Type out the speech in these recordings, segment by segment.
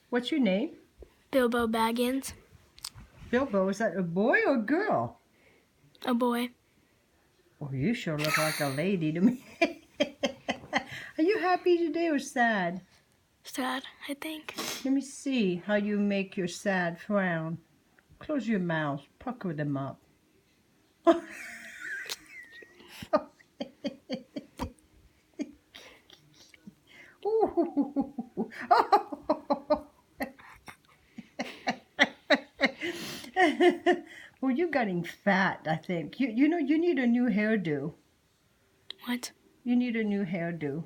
What's your name? Bilbo Baggins. Bilbo, is that a boy or a girl? A boy. Oh, you sure look like a lady to me. Are you happy today or sad? Sad, I think. Let me see how you make your sad frown. Close your mouth. Pucker them up. Ooh. Well, you're getting fat, I think. You know, you need a new hairdo. What? You need a new hairdo.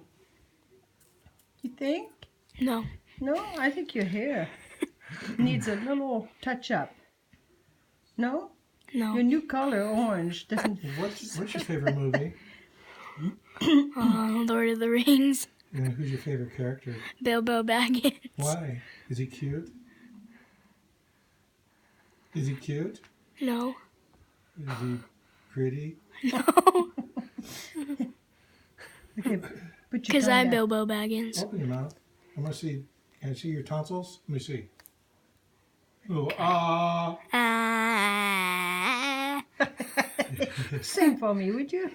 You think? No. No, I think your hair needs a little touch-up. No? No. Your new color, orange, doesn't... What's your favorite movie? Lord of the Rings. And who's your favorite character? Bilbo Baggins. Why? Is he cute? Is he cute? No. Is he pretty? No. Okay, put your Because tongue I'm down. Bilbo Baggins. Open your mouth. I want to see. Can I see your tonsils? Let me see. Oh, ah. Ah. Sing for me, would you?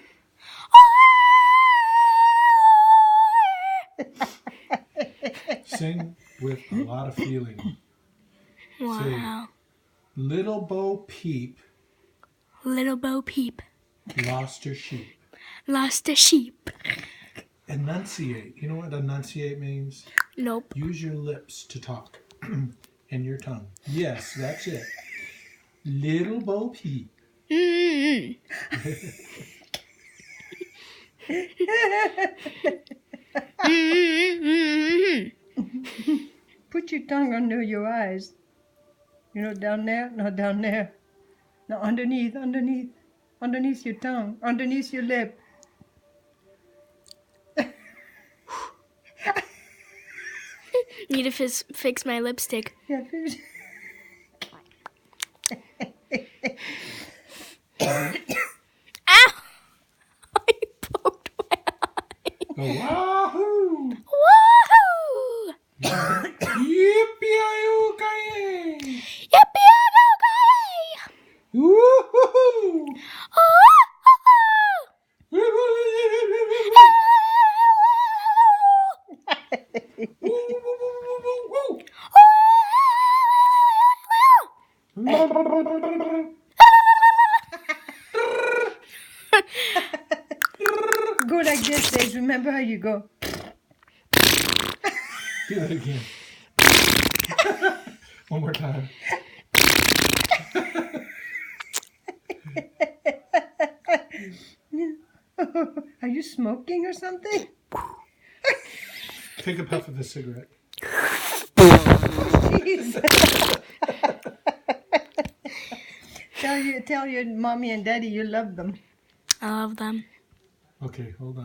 Sing with a lot of feeling. Wow. Little Bo Peep Little Bo Peep lost her sheep. lost a sheep. Enunciate. You know what enunciate means? Nope. Use your lips to talk. And your tongue. Yes, that's it. Little Bo Peep. Mm-hmm. Put your tongue under your eyes. You know, down there? No, down there. No, underneath. Underneath your tongue. Underneath your lip. Need to fix my lipstick. Yeah, finish. Ow! I poked my eye. Oh, wahoo! Woohoo! Yippee-yi-oo-ki-yay! Yippee-yi-yi-yi! Woo-hoo-hoo! Go like this, Dave. Remember how you go? Do that again. One more time. Are you smoking or something? Take a puff of this cigarette. Jesus. Tell your mommy and daddy you love them. I love them. Okay, hold on.